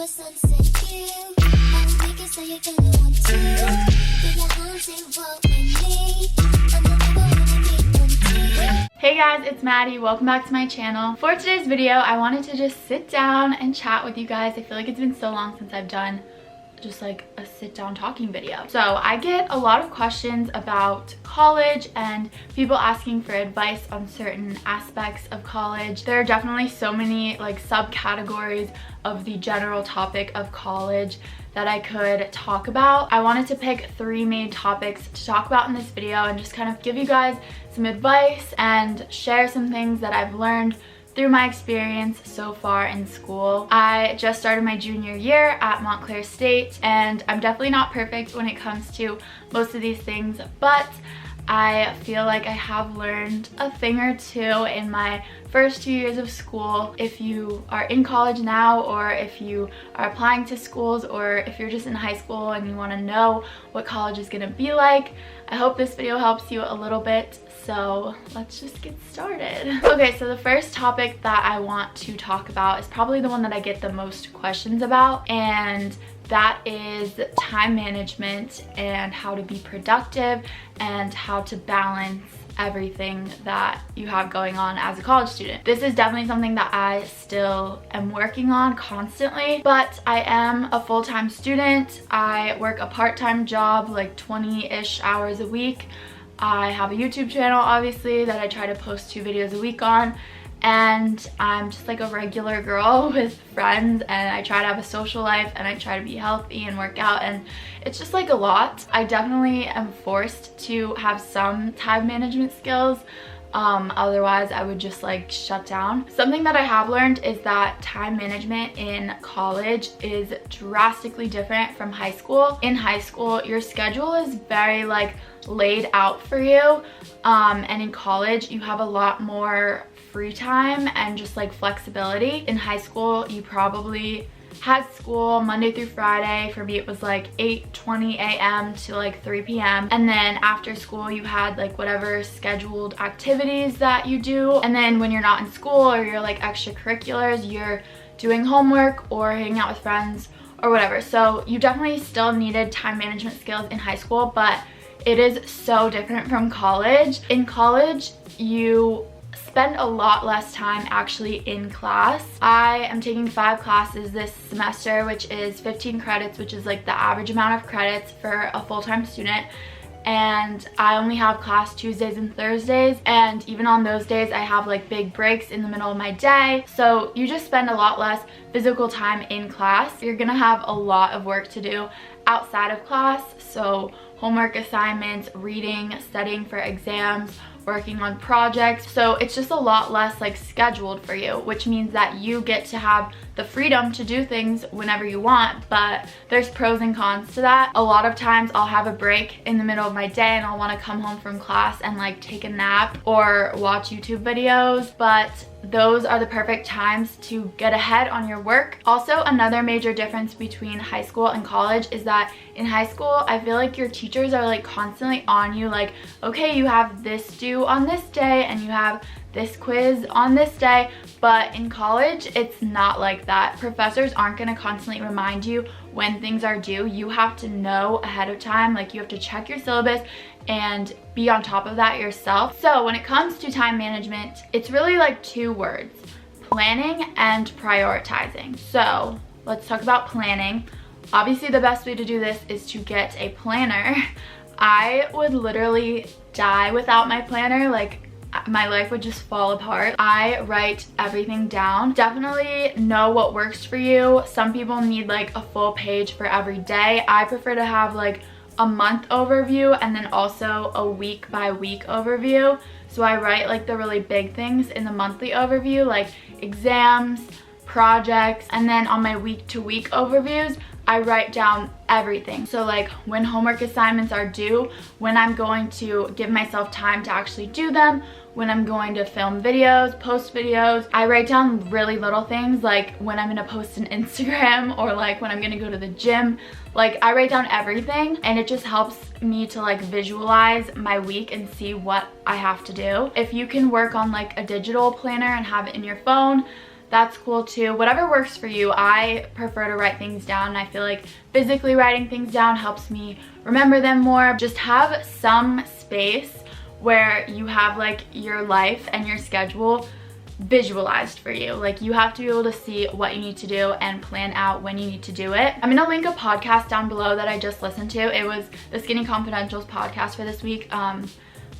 a sunset view. I will make it so you're gonna want to. Get your arms involved with me. I'm the river when I get empty. Hey guys, it's Maddie. Welcome back to my channel. For today's video, I wanted to just sit down and chat with you guys. I feel like it's been so long since I've done just like a sit down talking video. So I get a lot of questions about college and people asking for advice on certain aspects of college. There are definitely so many like subcategories of the general topic of college that I could talk about. I wanted to pick 3 main topics to talk about in this video and just kind of give you guys some advice and share some things that I've learned through my experience so far in school. I just started my junior year at Montclair State, and I'm definitely not perfect when it comes to most of these things, but I feel like I have learned a thing or two in my first 2 years of school. If you are in college now, or if you are applying to schools, or if you're just in high school and you want to know what college is going to be like, I hope this video helps you a little bit. So let's just get started. Okay, so the first topic that I want to talk about is probably the one that I get the most questions about, and that is time management and how to be productive and how to balance everything that you have going on as a college student. This is definitely something that I still am working on constantly, but I am a full-time student. I work a part-time job, like 20-ish hours a week. I have a YouTube channel, obviously, that I try to post 2 videos a week on, and I'm just like a regular girl with friends, and I try to have a social life, and I try to be healthy and work out, and it's just like a lot. I definitely am forced to have some time management skills, otherwise I would just like shut down. Something that I have learned is that time management in college is drastically different from high school. In high school, your schedule is very like laid out for you, and in college you have a lot more free time and just like flexibility. In high school, you probably had school Monday through Friday. For me, it was like 8:20 a.m. to like 3 p.m. And then after school, you had like whatever scheduled activities that you do. And then when you're not in school or you're like extracurriculars, you're doing homework or hanging out with friends or whatever. So you definitely still needed time management skills in high school, but it is so different from college. In college, you spend a lot less time actually in class. I am taking 5 classes this semester, which is 15 credits, which is like the average amount of credits for a full-time student. And I only have class Tuesdays and Thursdays, and even on those days I have like big breaks in the middle of my day. So you just spend a lot less physical time in class. You're gonna have a lot of work to do outside of class, so homework assignments, reading, studying for exams, working on projects. So it's just a lot less like scheduled for you, which means that you get to have the freedom to do things whenever you want, but there's pros and cons to that. A lot of times I'll have a break in the middle of my day and I'll want to come home from class and like take a nap or watch YouTube videos, but those are the perfect times to get ahead on your work. Also, another major difference between high school and college is that in high school, I feel like your teachers are like constantly on you, like, okay, you have this due on this day and you have this quiz on this day. But in college, it's not like that. Professors aren't going to constantly remind you when things are due. You have to know ahead of time, like you have to check your syllabus and be on top of that yourself. So when it comes to time management, it's really like 2 words: planning and prioritizing. So let's talk about planning. Obviously, the best way to do this is to get a planner. I would literally die without my planner. Like, my life would just fall apart. I write everything down. Definitely know what works for you. Some people need like a full page for every day. I prefer to have like a month overview and then also a week by week overview. So I write like the really big things in the monthly overview, like exams, projects, and then on my week to week overviews, I write down everything. So like when homework assignments are due, when I'm going to give myself time to actually do them, when I'm going to film videos, post videos. I write down really little things, like when I'm gonna post an Instagram or like when I'm gonna go to the gym. Like, I write down everything, and it just helps me to like visualize my week and see what I have to do. If you can work on like a digital planner and have it in your phone, that's cool too. Whatever works for you. I prefer to write things down, and I feel like physically writing things down helps me remember them more. Just have some space where you have like your life and your schedule visualized for you. Like, you have to be able to see what you need to do and plan out when you need to do it. I'm gonna link a podcast down below that I just listened to. It was the Skinny Confidential's podcast for this week,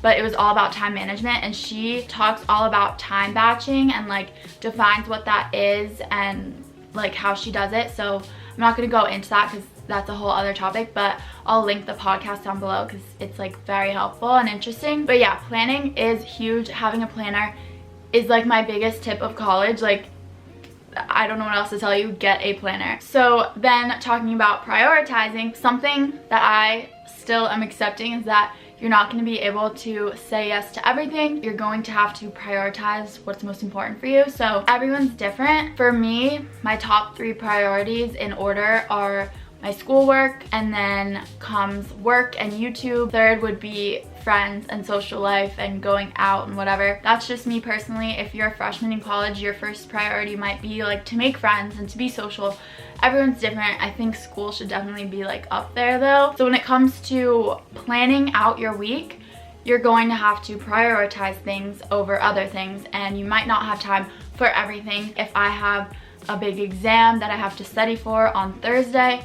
but it was all about time management, and she talks all about time batching and like defines what that is and like how she does it. So I'm not gonna go into that because that's a whole other topic, but I'll link the podcast down below because it's like very helpful and interesting. But yeah, planning is huge. Having a planner is like my biggest tip of college. Like, I don't know what else to tell you, get a planner. So then talking about prioritizing, something that I still am accepting is that you're not going to be able to say yes to everything. You're going to have to prioritize what's most important for you. So everyone's different. For me, my top 3 priorities in order are my schoolwork, and then comes work and YouTube. Third would be friends and social life and going out and whatever. That's just me personally. If you're a freshman in college, your first priority might be like to make friends and to be social. Everyone's different. I think school should definitely be like up there though. So when it comes to planning out your week, you're going to have to prioritize things over other things, and you might not have time for everything. If I have a big exam that I have to study for on Thursday,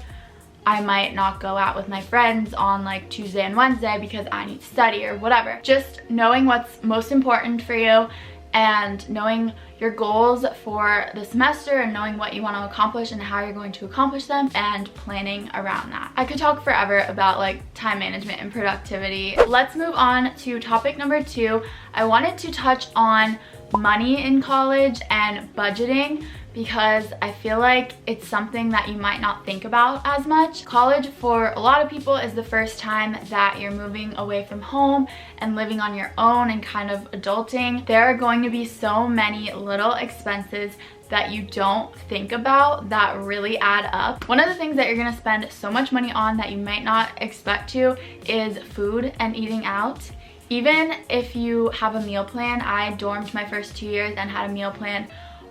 I might not go out with my friends on like Tuesday and Wednesday because I need to study or whatever. Just knowing what's most important for you and knowing your goals for the semester and knowing what you want to accomplish and how you're going to accomplish them and planning around that. I could talk forever about like time management and productivity. Let's move on to topic number 2. I wanted to touch on money in college and budgeting, because I feel like it's something that you might not think about as much. College for a lot of people is the first time that you're moving away from home and living on your own and kind of adulting. There are going to be so many little expenses that you don't think about that really add up. One of the things that you're gonna spend so much money on that you might not expect to is food and eating out. Even if you have a meal plan, I dormed my first 2 years and had a meal plan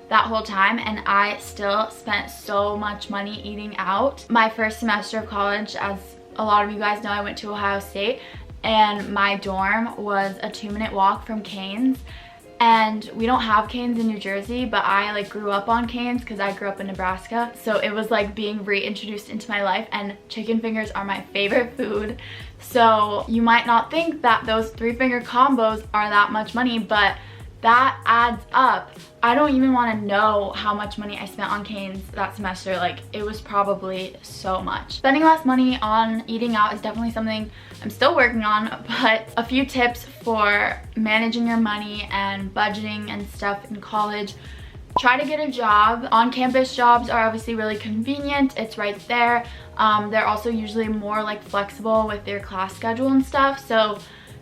that whole time, and I still spent so much money eating out. My first semester of college, as a lot of you guys know, I went to Ohio State, and my dorm was a 2-minute walk from Cane's. And we don't have Cane's in New Jersey, but I like grew up on Cane's because I grew up in Nebraska. So it was like being reintroduced into my life, and chicken fingers are my favorite food. So you might not think that those 3-finger combos are that much money, but that adds up. I don't even want to know how much money I spent on Cane's that semester. Like, it was probably so much. Spending less money on eating out is definitely something I'm still working on, but a few tips for managing your money and budgeting and stuff in college. Try to get a job. On-campus jobs are obviously really convenient. It's right there. They're also usually more like flexible with their class schedule and stuff. So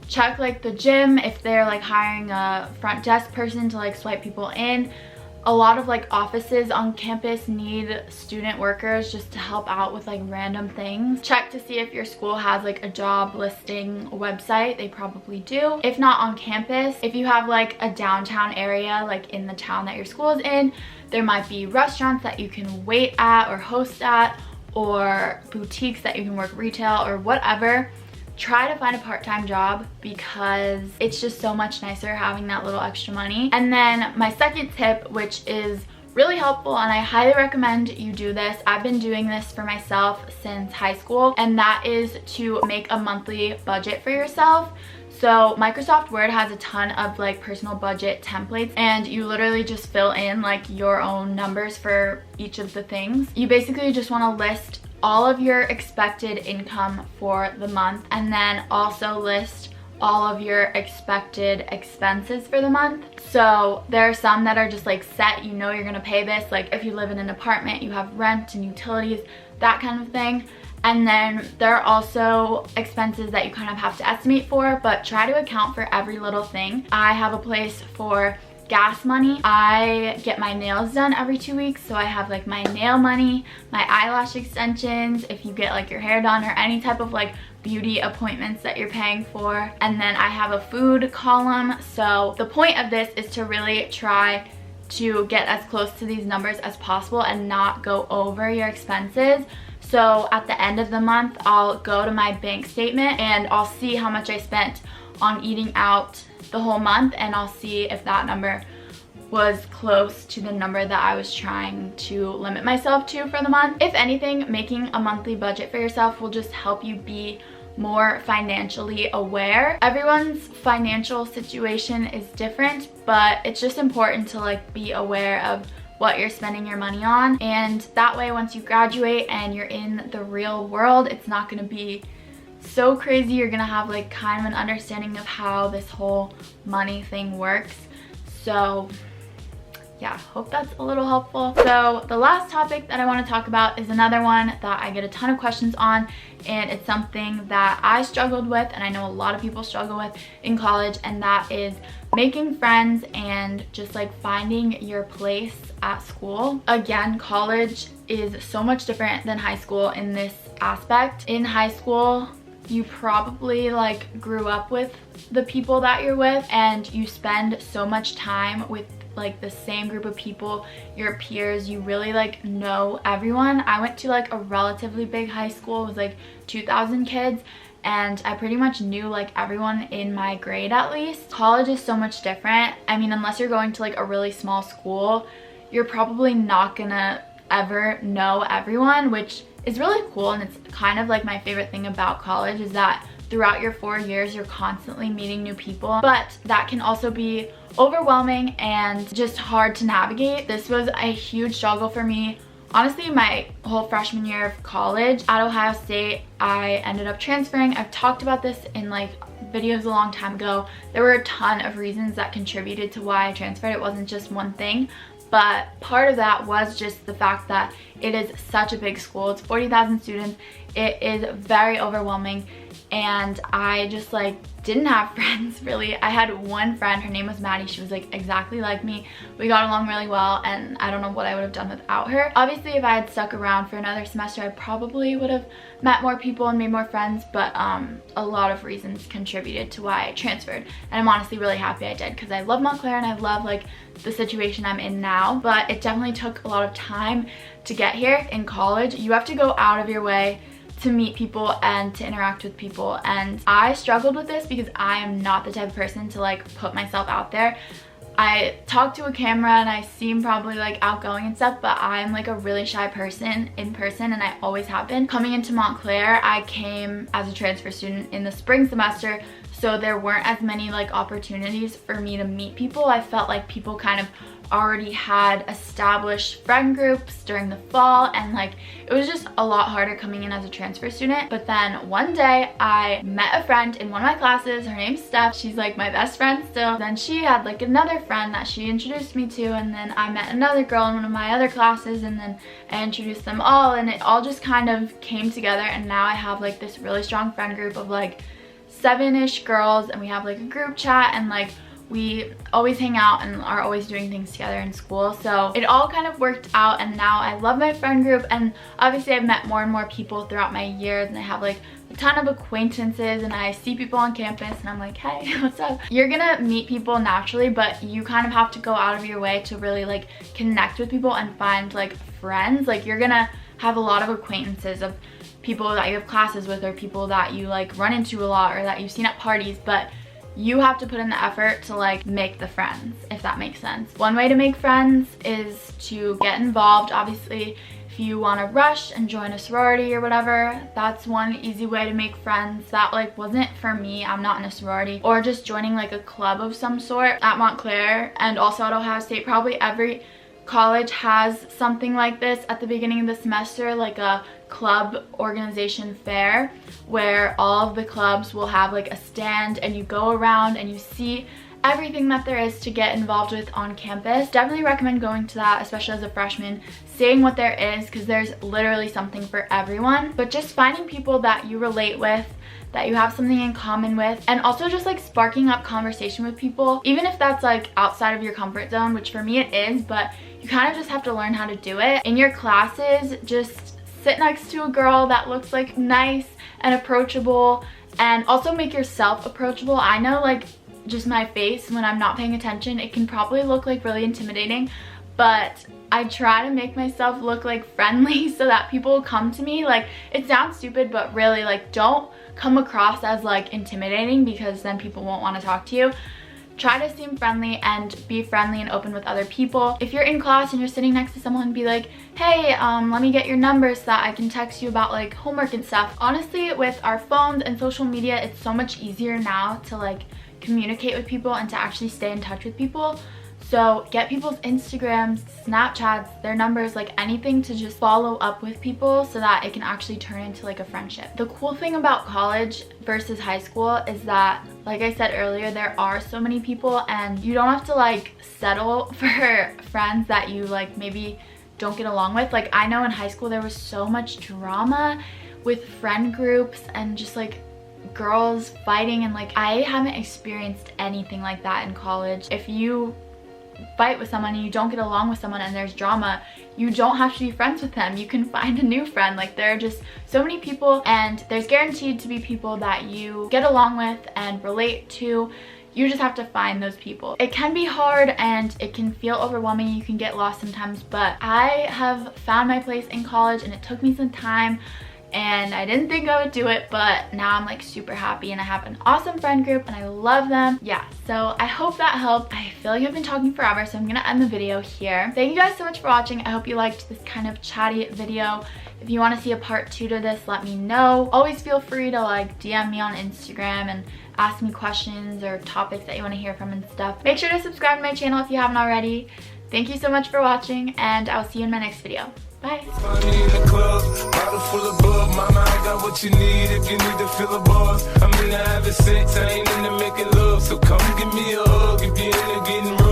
check like the gym if they're like hiring a front desk person to like swipe people in. A lot of like offices on campus need student workers just to help out with like random things. Check to see if your school has like a job listing website. They probably do. If not on campus, if you have like a downtown area like in the town that your school is in, there might be restaurants that you can wait at or host at, or boutiques that you can work retail or whatever. Try to find a part-time job because it's just so much nicer having that little extra money. And then my second tip, which is really helpful and I highly recommend you do this. I've been doing this for myself since high school, and that is to make a monthly budget for yourself. So Microsoft Word has a ton of like personal budget templates, and you literally just fill in like your own numbers for each of the things. You basically just want to list all of your expected income for the month, and then also list all of your expected expenses for the month. So there are some that are just like set, you know you're gonna pay this. Like if you live in an apartment, you have rent and utilities, that kind of thing. And then there are also expenses that you kind of have to estimate for, but try to account for every little thing. I have a place for gas money. I get my nails done every 2 weeks, so I have like my nail money, my eyelash extensions, if you get like your hair done, or any type of like beauty appointments that you're paying for. And then I have a food column. So the point of this is to really try to get as close to these numbers as possible and not go over your expenses. So at the end of the month, I'll go to my bank statement and I'll see how much I spent on eating out the whole month, and I'll see if that number was close to the number that I was trying to limit myself to for the month. If anything, making a monthly budget for yourself will just help you be more financially aware. Everyone's financial situation is different, but it's just important to like be aware of what you're spending your money on, and that way once you graduate and you're in the real world, it's not going to be so crazy. You're gonna have like kind of an understanding of how this whole money thing works. So yeah, hope that's a little helpful. So the last topic that I want to talk about is another one that I get a ton of questions on, and it's something that I struggled with and I know a lot of people struggle with in college, and that is making friends and just like finding your place at school. Again, college is so much different than high school in this aspect. In high school, you probably like grew up with the people that you're with, and you spend so much time with like the same group of people, your peers. You really like know everyone. I went to like a relatively big high school. It was like 2,000 kids, and I pretty much knew like everyone in my grade at least. College is so much different. I mean, unless you're going to like a really small school, you're probably not gonna ever know everyone, which is really cool, and it's kind of like my favorite thing about college is that throughout your 4 years you're constantly meeting new people, but that can also be overwhelming and just hard to navigate. This was a huge struggle for me. Honestly, my whole freshman year of college at Ohio State, I ended up transferring. I've talked about this in like videos a long time ago. There were a ton of reasons that contributed to why I transferred. It wasn't just one thing. But part of that was just the fact that it is such a big school. It's 40,000 students. It is very overwhelming, and I just like didn't have friends really. I had one friend, her name was Maddie. She was like exactly like me. We got along really well, and I don't know what I would have done without her. Obviously, if I had stuck around for another semester, I probably would have met more people and made more friends, but a lot of reasons contributed to why I transferred, and I'm honestly really happy I did because I love Montclair and I love like the situation I'm in now. But it definitely took a lot of time to get here. In college, you have to go out of your way to meet people and to interact with people, and I struggled with this because I am not the type of person to like put myself out there. I talk to a camera and I seem probably like outgoing and stuff, but I'm like a really shy person in person, and I always have been. Coming into Montclair, I came as a transfer student in the spring semester, so there weren't as many like opportunities for me to meet people. I felt like people kind of already had established friend groups during the fall, and like it was just a lot harder coming in as a transfer student. But then one day I met a friend in one of my classes. Her name's Steph. She's like my best friend still. Then she had like another friend that she introduced me to, and then I met another girl in one of my other classes, and then I introduced them all, and it all just kind of came together, and now I have like this really strong friend group of like 7-ish girls, and we have like a group chat, and like we always hang out and are always doing things together in school. So it all kind of worked out, and now I love my friend group, and obviously I've met more and more people throughout my years, and I have like a ton of acquaintances, and I see people on campus and I'm like, hey, what's up? You're gonna meet people naturally, but you kind of have to go out of your way to really like connect with people and find like friends. Like you're gonna have a lot of acquaintances of people that you have classes with, or people that you like run into a lot, or that you've seen at parties, but you have to put in the effort to like make the friends, if that makes sense. One way to make friends is to get involved. Obviously, if you want to rush and join a sorority or whatever, that's one easy way to make friends. That like wasn't for me. I'm not in a sorority. Or just joining like a club of some sort. At Montclair and also at Ohio State, probably every college has something like this at the beginning of the semester, like a club organization fair where all of the clubs will have like a stand, and you go around and you see everything that there is to get involved with on campus. Definitely recommend going to that, especially as a freshman, seeing what there is, because there's literally something for everyone. But just finding people that you relate with, that you have something in common with, and also just like sparking up conversation with people, even if that's like outside of your comfort zone, which for me it is, but you kind of just have to learn how to do it. In your classes, just sit next to a girl that looks like nice and approachable, and also make yourself approachable. I know like just my face when I'm not paying attention, it can probably look like really intimidating, but I try to make myself look like friendly so that people will come to me. Like, it sounds stupid, but really, like, don't come across as like intimidating, because then people won't want to talk to you. Try to seem friendly and be friendly and open with other people. If you're in class and you're sitting next to someone, be like, hey, let me get your number so that I can text you about like homework and stuff. Honestly, with our phones and social media, it's so much easier now to like communicate with people and to actually stay in touch with people. So get people's Instagrams, Snapchats, their numbers, like anything to just follow up with people so that it can actually turn into like a friendship. The cool thing about college versus high school is that, like I said earlier, there are so many people and you don't have to like settle for friends that you like maybe don't get along with. Like, I know in high school there was so much drama with friend groups and just like girls fighting, and like I haven't experienced anything like that in college. If you fight with someone and you don't get along with someone and there's drama, you don't have to be friends with them. You can find a new friend. Like, there are just so many people, and there's guaranteed to be people that you get along with and relate to. You just have to find those people. It can be hard and it can feel overwhelming. You can get lost sometimes, but I have found my place in college, and it took me some time and I didn't think I would do it, but now I'm like super happy and I have an awesome friend group and I love them. Yeah, so I hope that helped. I feel like I've been talking forever, so I'm gonna end the video here. Thank you guys so much for watching. I hope you liked this kind of chatty video. If you want to see a part 2 to this, let me know. Always feel free to like DM me on Instagram and ask me questions or topics that you want to hear from and stuff. Make sure to subscribe to my channel if you haven't already. Thank you so much for watching, and I'll see you in my next video. Bye. Bottle full of bug, mama, I got what you need if you need to fill a buzz. I'm into having sex, I ain't into making love, so come give me a hug if you're into getting